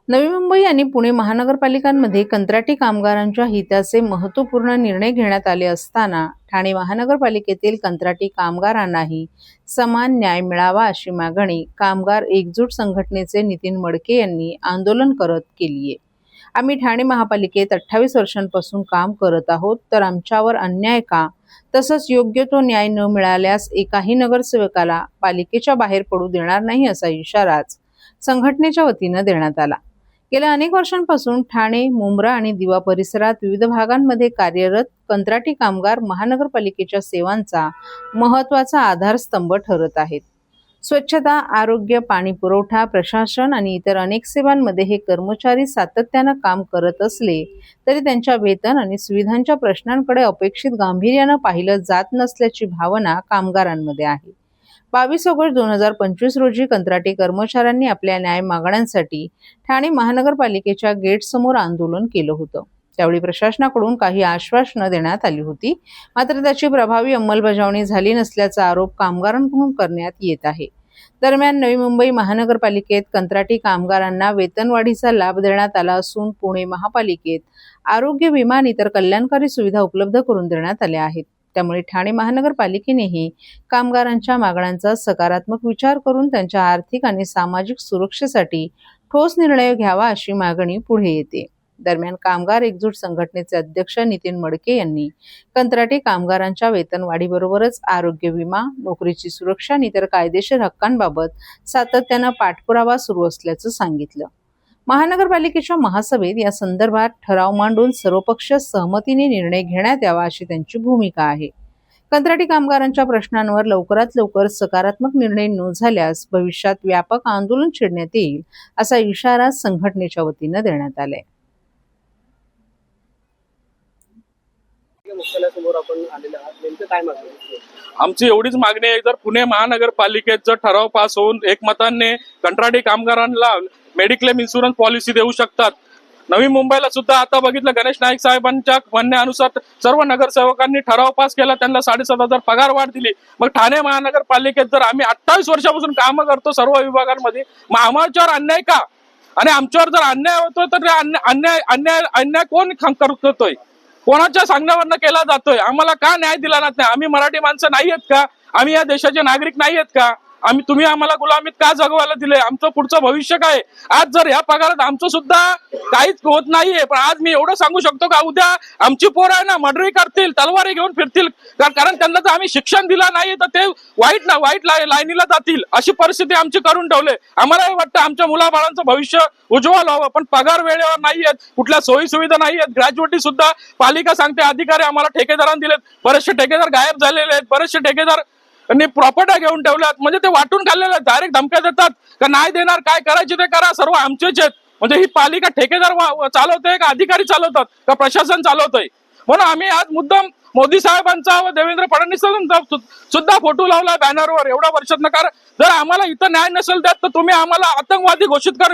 नवी मुंबई आणि पुणे महानगरपालिकांमध्ये कंत्राटी कामगारांच्या हिताचे महत्त्वपूर्ण निर्णय घेण्यात आले असताना ठाणे महानगरपालिकेतील कंत्राटी कामगारांनाही समान न्याय मिळावा अशी मागणी कामगार एकजूट संघटनेचे नितीन मडके यांनी आंदोलन करत केली आहे। आम्ही ठाणे महापालिकेत 28 वर्षांपासून काम करत आहोत, तर आमच्यावर अन्याय का, तसंच योग्य तो न्याय न मिळाल्यास एकाही नगरसेवकाला पालिकेच्या बाहेर पडू देणार नाही असा इशाराच संघटनेच्या वतीनं देण्यात आला। गेल्या अनेक वर्षांपासून ठाणे, मुंब्रा आणि दिवा परिसरात विविध भागांमध्ये कार्यरत कंत्राटी कामगार महानगरपालिकेच्या सेवांचा महत्त्वाचा आधारस्तंभ ठरत आहेत। स्वच्छता, आरोग्य, पाणी पुरवठा, प्रशासन आणि इतर अनेक सेवांमध्ये हे कर्मचारी सातत्यानं काम करत असले तरी त्यांच्या वेतन आणि सुविधांच्या प्रश्नांकडे अपेक्षित गांभीर्यानं पाहिलं जात नसल्याची भावना कामगारांमध्ये आहे। 22 ऑगस्ट 2025 रोजी कंत्राटी कर्मचाऱ्यांनी आपल्या न्याय मागण्यांसाठी ठाणे महानगरपालिकेच्या गेटसमोर आंदोलन केलं होतं। त्यावेळी प्रशासनाकडून काही आश्वासनं देण्यात आली होती, मात्र त्याची प्रभावी अंमलबजावणी झाली नसल्याचा आरोप कामगारांकडून करण्यात येत आहे। दरम्यान नवी मुंबई महानगरपालिकेत कंत्राटी कामगारांना वेतनवाढीचा लाभ देण्यात आला असून पुणे महापालिकेत आरोग्य विमा आणि इतर कल्याणकारी सुविधा उपलब्ध करून देण्यात आल्या आहेत। त्यामुळे ठाणे महानगरपालिकेनेही कामगारांच्या मागण्यांचा सकारात्मक विचार करून त्यांच्या आर्थिक आणि सामाजिक सुरक्षेसाठी ठोस निर्णय घ्यावा अशी मागणी पुढे येते। दरम्यान कामगार एकजूट संघटनेचे अध्यक्ष नितीन मडके यांनी कंत्राटी कामगारांच्या वेतनवाढीबरोबरच आरोग्य विमा, नोकरीची सुरक्षा आणि इतर कायदेशीर हक्कांबाबत सातत्यानं पाठपुरावा सुरू असल्याचं सांगितलं। महानगरपालिकेच्या महासभेत या संदर्भात ठराव मांडून सर्वपक्षीय सहमतीने निर्णय घेण्यात यावा अशी त्यांची भूमिका आहे। कंत्राटी कामगारांच्या प्रश्नांवर लवकरात लवकर सकारात्मक निर्णय न झाल्यास भविष्यात व्यापक आंदोलन छेडण्यात येईल असा इशारा संघटनेच्या वतीनं देण्यात आलाय। आमची एवढीच मागणी आहे, जर पुणे महानगरपालिकेत जर ठराव पास होऊन एकमताने कंत्राटी कामगारांना मेडिक्लेम इन्शुरन्स पॉलिसी देऊ शकतात। नवी मुंबईला सुद्धा आता बघितलं, गणेश नाईक साहेबांच्या म्हणण्यानुसार सर्व नगरसेवकांनी ठराव पास केला, त्यांना 7,500 पगार वाढ दिली। मग ठाणे महानगरपालिकेत जर आम्ही 28 वर्षापासून काम करतो सर्व विभागांमध्ये, मग आमच्यावर अन्याय का? आणि आमच्यावर जर अन्याय होतोय तर अन्याय कोण करतोय? कोणाच्या सांगण्यावरनं केला जातोय? आम्हाला का न्याय दिला जात नाही? आम्ही मराठी माणसं नाही आहेत का? आम्ही या देशाचे नागरिक नाही आहेत का? तुम्ही आम्हाला गुलामीत का जगवायला दिले? आमचं पुढचं भविष्य काय? आज जर या पगारात आमचं सुद्धा काहीच होत नाहीये, पण आज मी एवढं सांगू शकतो का उद्या आमची पोरं आहे ना मर्डरी करतील, तलवारी घेऊन फिरतील, कारण त्यांना जर आम्ही शिक्षण दिलं नाही तर ते वाईट लाईनीला जातील, अशी परिस्थिती आमची करून ठेवले। आम्हाला वाटतं आमच्या मुलाबाळांचं भविष्य उज्ज्वल व्हावं, पण पगार वेळेवर नाहीयेत, कुठल्या सोयी सुविधा नाहीयेत। ग्रॅज्युएटी सुद्धा पालिका सांगते अधिकारी आम्हाला ठेकेदारांना दिलेत, बरेचसे ठेकेदार गायब झालेले आहेत, बरेचसे ठेकेदार प्रॉपर्ट्या घेऊन ठेवल्यात, म्हणजे ते वाटून खाल्लेले, डायरेक्ट धमक्या देतात का नाही देणार, काय करायचे ते करा, सर्व आमचेच आहेत। म्हणजे ही पालिका ठेकेदार चालवते का अधिकारी चालवतात का प्रशासन चालवतंय? म्हणून आम्ही आज मुद्दाम मोदी साहेबांचा व देवेंद्र फडणवीसांचा सुद्धा फोटो लावला बॅनरवर एवढ्या वर्षात। कारण जर आम्हाला इथं न्याय नसेल देत तर तुम्ही आम्हाला आतंकवादी घोषित करून